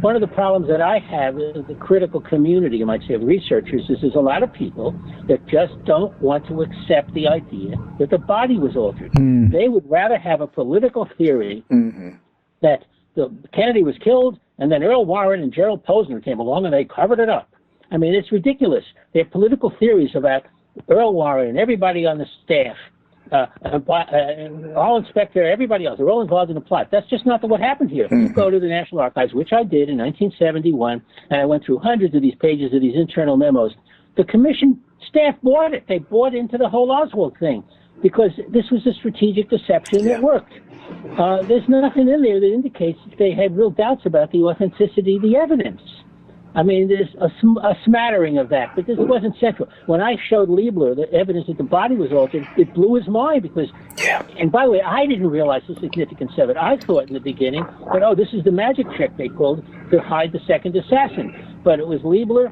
one of the problems that I have in the critical community, you might say, of researchers, is there's a lot of people that just don't want to accept the idea that the body was altered. They would rather have a political theory that Kennedy was killed, and then Earl Warren and Gerald Posner came along and they covered it up. I mean, it's ridiculous. They have political theories about Earl Warren and everybody on the staff, all inspector, everybody else, they're all involved in the plot. That's just not what happened here. You go to the National Archives, which I did in 1971, and I went through hundreds of these pages of these internal memos. The commission staff bought it. They bought into the whole Oswald thing because this was a strategic deception that worked. There's nothing in there that indicates that they had real doubts about the authenticity of the evidence. I mean, there's a smattering of that, but this wasn't central. When I showed Liebler the evidence that the body was altered, it blew his mind because, and by the way, I didn't realize the significance of it. I thought in the beginning that, this is the magic trick they pulled to hide the second assassin. But it was Liebler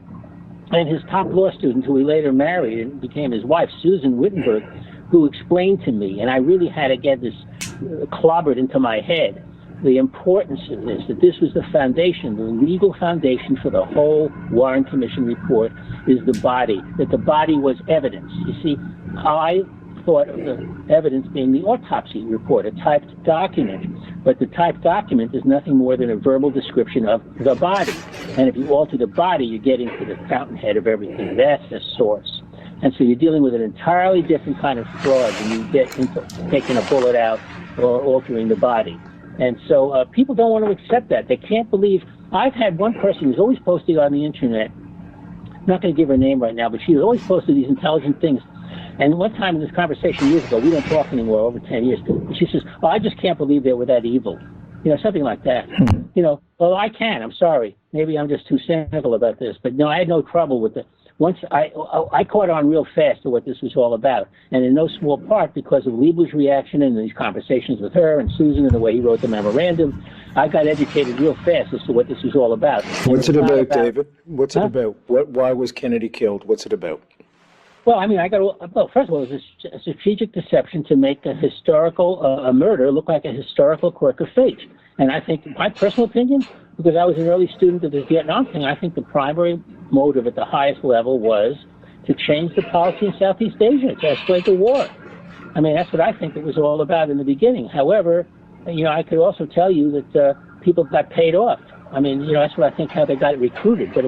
and his top law student, who he later married and became his wife, Susan Wittenberg, who explained to me, and I really had to get this clobbered into my head, the importance of this, that this was the foundation, the legal foundation for the whole Warren Commission report is the body, that the body was evidence. You see, I thought of the evidence being the autopsy report, a typed document, but the typed document is nothing more than a verbal description of the body. And if you alter the body, you get into the fountainhead of everything. That's the source. And so you're dealing with an entirely different kind of fraud when you get into taking a bullet out or altering the body. And so people don't want to accept that. They can't believe. I've had one person who's always posting on the internet. I'm not going to give her name right now, but she always posted these intelligent things. And one time in this conversation years ago, we don't talk anymore, over 10 years, she says, I just can't believe they were that evil. Something like that. Well, I can. I'm sorry. Maybe I'm just too cynical about this. But no, I had no trouble with it. Once I caught on real fast to what this was all about, and in no small part because of Liebler's reaction and these conversations with her and Susan and the way he wrote the memorandum, I got educated real fast as to what this was all about. What's it about, David? What's it about? Why was Kennedy killed? What's it about? Well, I mean, first of all, it was a strategic deception to make a historical a murder look like a historical quirk of fate. And I think, my personal opinion, because I was an early student of this Vietnam thing, I think the primary motive at the highest level was to change the policy in Southeast Asia, to escalate the war. I mean, that's what I think it was all about in the beginning. However, I could also tell you that people got paid off. I mean, that's what I think how they got recruited. But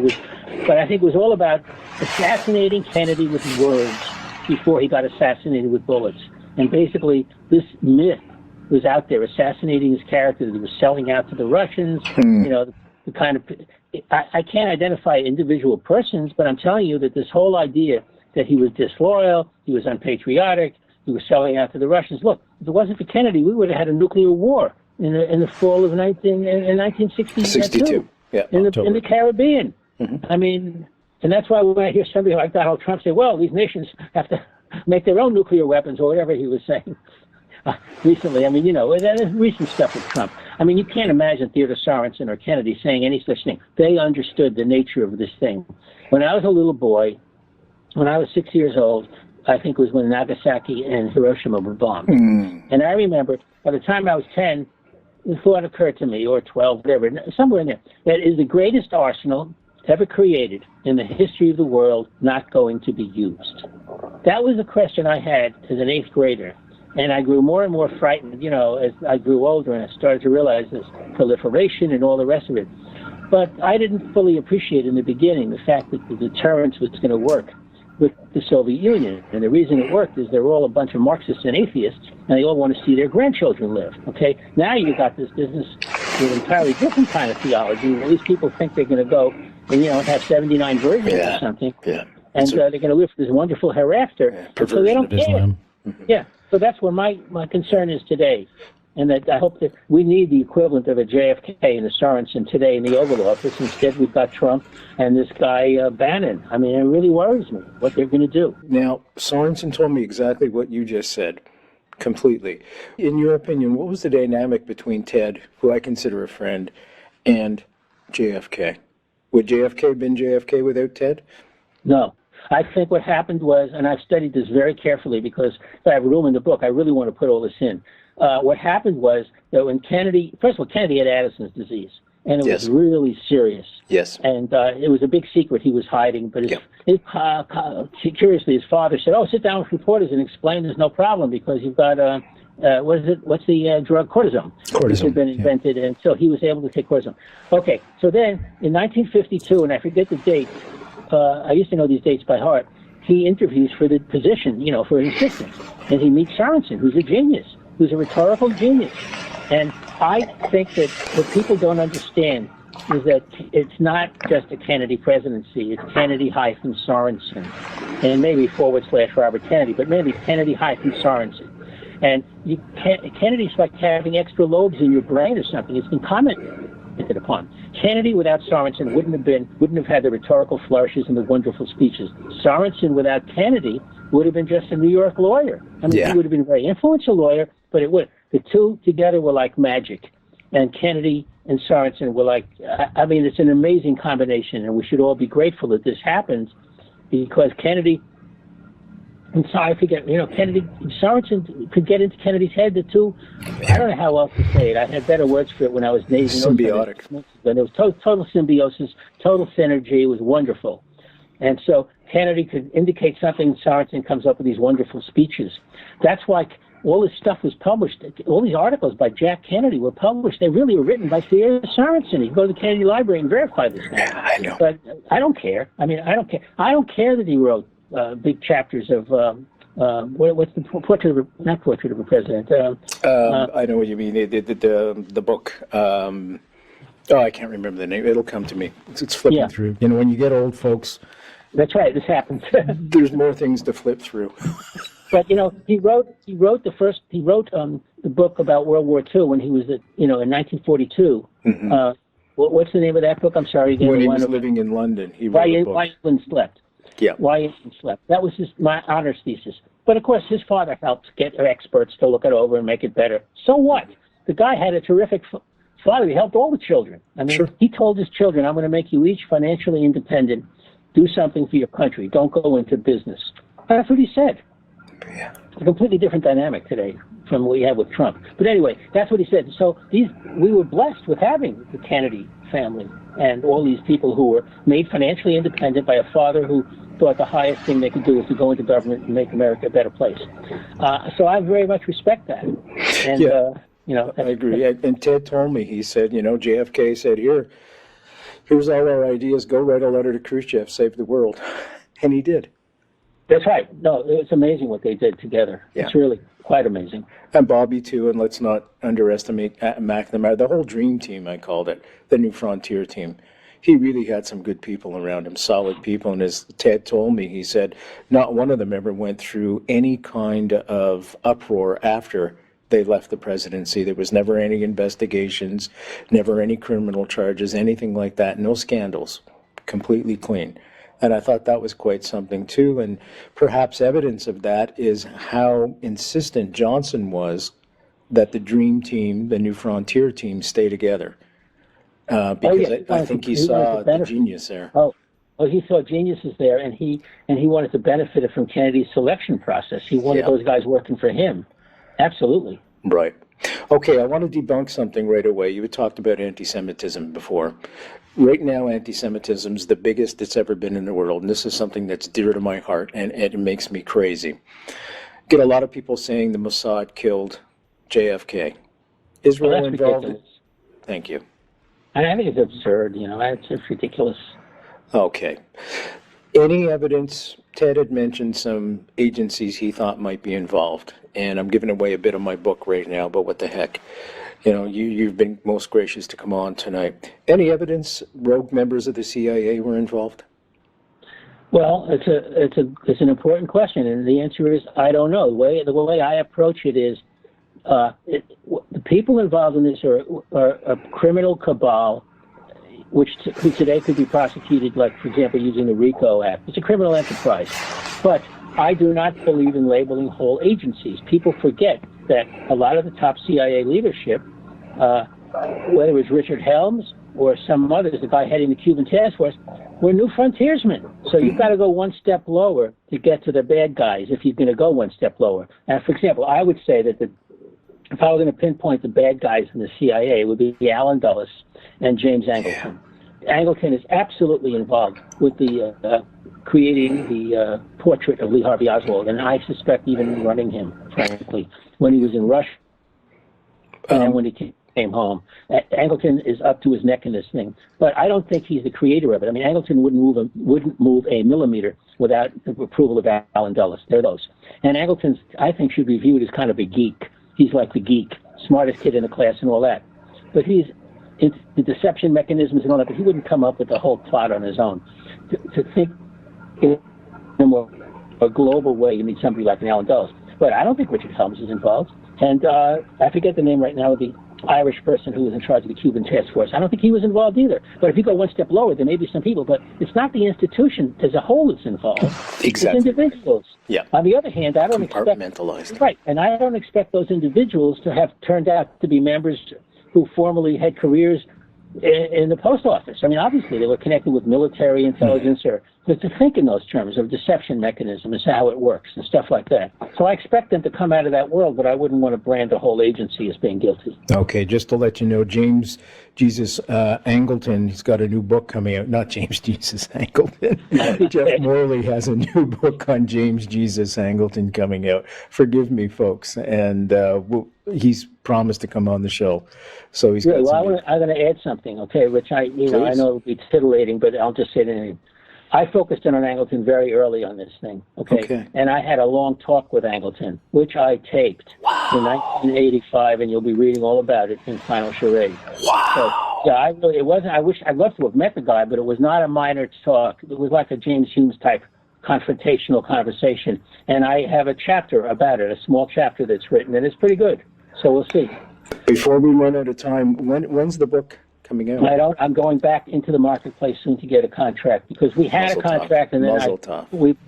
I think it was all about assassinating Kennedy with words before he got assassinated with bullets. And basically, this myth was out there assassinating his character that he was selling out to the Russians. The kind of, I can't identify individual persons, but I'm telling you that this whole idea that he was disloyal, he was unpatriotic, he was selling out to the Russians. Look, if it wasn't for Kennedy, we would have had a nuclear war in the fall of 1962. Yeah, in the Caribbean. I mean, and that's why when I hear somebody like Donald Trump say, well, these nations have to make their own nuclear weapons, or whatever he was saying recently. I mean, that is recent stuff with Trump. I mean, you can't imagine Theodore Sorensen or Kennedy saying any such thing. They understood the nature of this thing. When I was a little boy, when I was 6 years old, I think it was when Nagasaki and Hiroshima were bombed. And I remember, by the time I was 10, the thought occurred to me, or 12, whatever, somewhere in there, that is the greatest arsenal ever created in the history of the world not going to be used. That was the question I had as an 8th grader. And I grew more and more frightened, as I grew older, and I started to realize this proliferation and all the rest of it. But I didn't fully appreciate in the beginning the fact that the deterrence was going to work with the Soviet Union. And the reason it worked is they're all a bunch of Marxists and atheists, and they all want to see their grandchildren live, okay? Now you got this business with an entirely different kind of theology, where these people think they're going to go and, have 79 virgins or something, and they're going to live for this wonderful hereafter, so they don't care. Yeah, so that's where my concern is today. and that I hope that we need the equivalent of a JFK and a Sorensen today in the Oval Office. Instead, we've got Trump and this guy Bannon. I mean, it really worries me what they're going to do. Now, Sorensen told me exactly what you just said, completely. In your opinion, what was the dynamic between Ted, who I consider a friend, and JFK? Would JFK have been JFK without Ted? No. I think what happened was, and I've studied this very carefully because I have room in the book, I really want to put all this in. What happened was that when Kennedy, first of all, Kennedy had Addison's disease, and it was really serious. Yes. And it was a big secret he was hiding, but curiously, his father said, "Oh, sit down with reporters and explain there's no problem because you've got, what's the drug? Cortisone. Cortisone. Which had been invented, and so he was able to take cortisone. Okay, so then in 1952, and I forget the date, I used to know these dates by heart, he interviews for the position, for an assistant. And he meets Sorensen, who's a genius, who's a rhetorical genius. And I think that what people don't understand is that it's not just a Kennedy presidency. It's Kennedy-Sorensen. And maybe / Robert Kennedy, but maybe Kennedy-Sorensen. And Kennedy's like having extra lobes in your brain or something. It's been commented upon. Kennedy without Sorensen wouldn't have had the rhetorical flourishes and the wonderful speeches. Sorensen without Kennedy would have been just a New York lawyer. I mean, he would have been a very influential lawyer, but the two together were like magic. And Kennedy and Sorensen were like, I mean, it's an amazing combination, and we should all be grateful that this happens because Kennedy, I'm sorry, I forget, Kennedy, Sorensen could get into Kennedy's head, the two. I don't know how else to say it. I had better words for it when I was Navy. Symbiotic. But it was total symbiosis, total synergy. It was wonderful. And so Kennedy could indicate something, Sorensen comes up with these wonderful speeches. That's why all this stuff was published. All these articles by Jack Kennedy were published. They really were written by Theodore Sorensen. You can go to the Kennedy Library and verify this now. Yeah, I know. But I don't care. I mean, I don't care. I don't care that he wrote big chapters of what's the portrait of not portrait of a president. I know what you mean. The book. I can't remember the name. It'll come to me. It's flipping through. When you get old, folks. That's right. This happens. There's more things to flip through. But he wrote the book about World War II when he was in 1942. Mm-hmm. What's the name of that book? I'm sorry. When he was living in London, he wrote a book. Why England Slept. Yeah. Why England Slept. That was my honors thesis. But of course, his father helped get experts to look it over and make it better. So what? The guy had a terrific father. He helped all the children. I mean, He told his children, "I'm going to make you each financially independent. Do something for your country. Don't go into business." That's what he said. Yeah. It's a completely different dynamic today from what we have with Trump. But anyway, that's what he said. So we were blessed with having the Kennedy family and all these people who were made financially independent by a father who thought the highest thing they could do was to go into government and make America a better place. So I very much respect that. And, I agree. And Ted told me, he said, JFK said, here's all our ideas. Go write a letter to Khrushchev, save the world. And he did. That's right. No, it's amazing what they did together. Yeah. It's really quite amazing. And Bobby, too, and let's not underestimate McNamara. The whole dream team, I called it, the New Frontier team. He really had some good people around him, solid people. And as Ted told me, he said not one of them ever went through any kind of uproar after they left the presidency. There was never any investigations, never any criminal charges, anything like that. No scandals. Completely clean. And I thought that was quite something, too. And perhaps evidence of that is how insistent Johnson was that the Dream Team, the New Frontier team, stay together. Because I think he saw the genius there. Oh, he saw geniuses there, and he wanted to benefit from Kennedy's selection process. He wanted those guys working for him. Absolutely. Right. Okay, I want to debunk something right away. You had talked about anti-Semitism before. Right now, anti-Semitism is the biggest it's ever been in the world, and this is something that's dear to my heart, and it makes me crazy. Get a lot of people saying the Mossad killed JFK. Israel involved? Ridiculous. Thank you. I think it's absurd, it's ridiculous. Okay. Any evidence? Ted had mentioned some agencies he thought might be involved, and I'm giving away a bit of my book right now, but what the heck. You've been most gracious to come on tonight. Any evidence rogue members of the CIA were involved? Well, it's an important question, and the answer is I don't know. The way I approach it is the people involved in this are a criminal cabal, who today could be prosecuted, like, for example, using the RICO Act. It's a criminal enterprise. But I do not believe in labeling whole agencies. People forget that a lot of the top CIA leadership, whether it was Richard Helms or some others, the guy heading the Cuban task force, were new frontiersmen. So you've got to go one step lower to get to the bad guys if you're going to go one step lower. And for example, I would say that if I were going to pinpoint the bad guys in the CIA, it would be Allen Dulles and James Angleton. Yeah. Angleton is absolutely involved with the creating the portrait of Lee Harvey Oswald, and I suspect even running him, frankly, when he was in Russia and when he came home. Angleton is up to his neck in this thing, but I don't think he's the creator of it. I mean, Angleton wouldn't move a millimeter without the approval of Allen Dulles. They're those. And Angleton, I think, should be viewed as kind of a geek. He's like the geek, smartest kid in the class and all that. But he's into the deception mechanisms and all that, but he wouldn't come up with the whole plot on his own. To think in a more global way, you need somebody like an Allen Dulles. But I don't think Richard Helms is involved. And I forget the name right now of the Irish person who was in charge of the Cuban task force. I don't think he was involved either. But if you go one step lower, there may be some people, but it's not the institution as a whole that's involved. Exactly. It's individuals. Yeah. On the other hand, I don't compartmentalized. Right, and I don't expect those individuals to have turned out to be members who formerly had careers in the post office. I mean, obviously they were connected with military intelligence, but to think in those terms of deception mechanism is how it works and stuff like that. So I expect them to come out of that world, but I wouldn't want to brand the whole agency as being guilty. Okay, just to let you know, James Jesus Angleton, he's got a new book coming out. Not James Jesus Angleton. Jeff Morley has a new book on James Jesus Angleton coming out. Forgive me, folks. And he's promised to come on the show. So he's got I'm going to add something, okay, which I know it'll be titulating, but I'll just say it anyway. I focused in on Angleton very early on this thing, okay? And I had a long talk with Angleton, which I taped in 1985, and you'll be reading all about it in Final Charade. Wow! So, yeah, I'd love to have met the guy, but it was not a minor talk. It was like a James Humes type confrontational conversation, and I have a chapter about it, a small chapter that's written, and it's pretty good. So we'll see. Before we run out of time, when's the book coming out? I'm going back into the marketplace soon to get a contract, because we had a contract and then I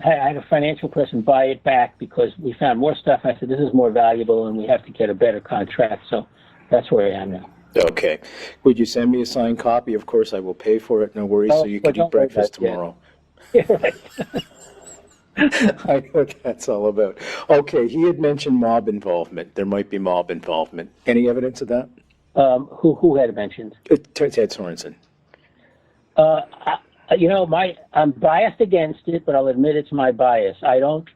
had a financial person buy it back because we found more stuff. I said, this is more valuable and we have to get a better contract. So that's where I am now. Okay. Would you send me a signed copy? Of course, I will pay for it. No worries. So you can eat breakfast tomorrow. Yeah, right. I know what that's all about. Okay, he had mentioned mob involvement. There might be mob involvement. Any evidence of that? Who had mentioned? Ted Sorensen. I'm biased against it, but I'll admit it's my bias. I don't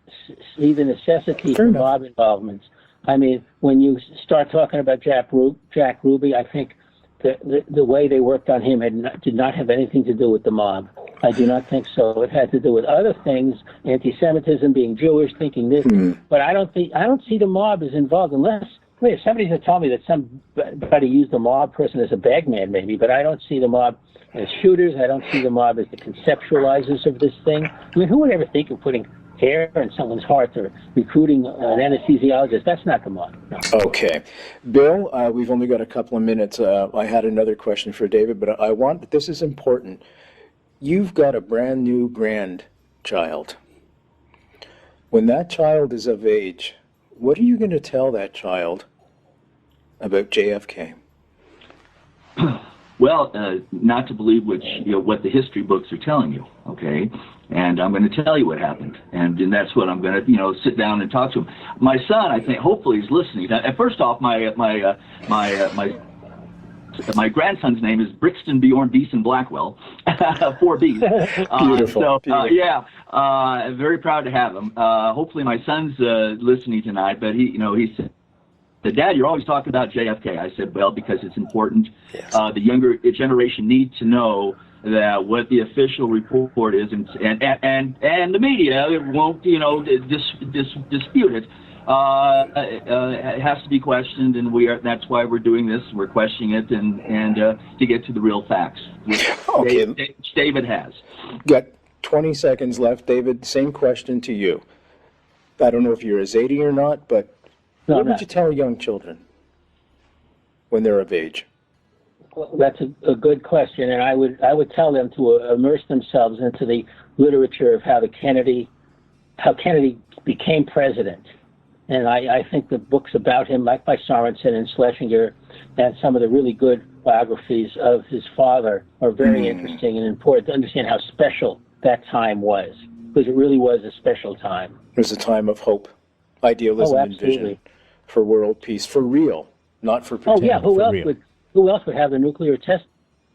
see the necessity for mob involvement. I mean, when you start talking about Jack Ruby, I think the way they worked on him did not have anything to do with the mob. I do not think so. It had to do with other things, anti-Semitism, being Jewish, thinking this. But I don't see the mob as involved unless. Wait, somebody had told me that somebody used the mob person as a bagman, maybe, but I don't see the mob as shooters. I don't see the mob as the conceptualizers of this thing. I mean, who would ever think of putting hair in someone's heart or recruiting an anesthesiologist? That's not the mob. No. Okay. Bill, we've only got a couple of minutes. I had another question for David, but this is important. You've got a brand new grandchild. When that child is of age, what are you going to tell that child about JFK? Well, not to believe what the history books are telling you, okay? And I'm going to tell you what happened, and that's what I'm going to, sit down and talk to him. My son, I think, hopefully, is listening. Now, first off, my grandson's name is Brixton Bjorn Beeson Blackwell, 4 B's. Beautiful. Beautiful. Very proud to have him. Hopefully my son's listening tonight, but he said, Dad, you're always talking about JFK. I said, well, because it's important. Yes. The younger generation needs to know that what the official report is, and the media won't, dispute it. It has to be questioned, and that's why we're doing this. We're questioning it and to get to the real facts, which David has. Got 20 seconds left. David, same question to you. I don't know if you're a Zadie or not, but what would you tell young children? when they're of age? Well, that's a good question, and I would tell them to immerse themselves into the literature of how Kennedy became president. And I think the books about him, like by Sorensen and Schlesinger, and some of the really good biographies of his father are very interesting and important to understand how special that time was, because it really was a special time. It was a time of hope, idealism, and vision for world peace, for real, not for pretend. Oh yeah, who else would have the nuclear test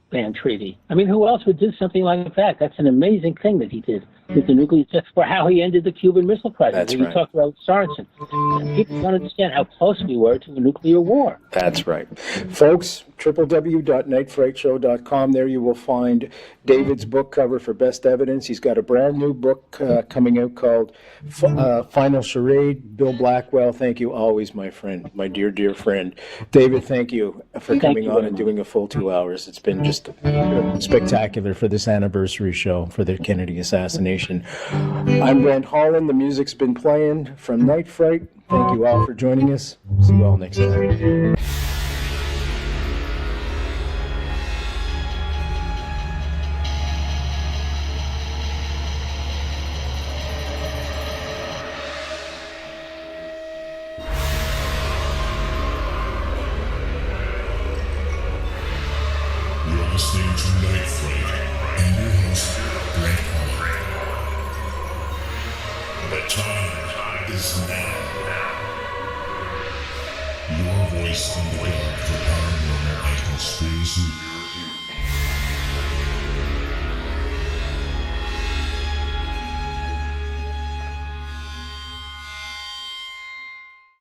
ban treaty? I mean, who else would do something like that? That's an amazing thing that he did with the nuclear test, for how he ended the Cuban Missile Crisis. That's You right. talked about Sorensen. People don't understand how close we were to a nuclear war. That's right. Folks, www.nightfrightshow.com. There you will find David's book cover for Best Evidence. He's got a brand new book coming out called Final Charade. Bill Blackwell, thank you always, my friend, my dear, dear friend. David, thank you for coming on and doing a full 2 hours. It's been just spectacular for this anniversary show for the Kennedy assassination. I'm Brent Holland. The music's been playing from Night Fright. Thank you all for joining us. See you all next time. You're listening to Night Fright and your host, Brent Holland. The time is now. Your voice in the dark for paranormal and conspiracy.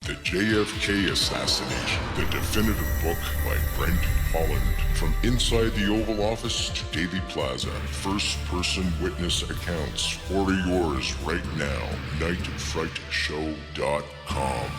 The JFK Assassination, the definitive book by Brent Holland. From inside the Oval Office to Dealey Plaza, first-person witness accounts. Order yours right now. NightFrightShow.com.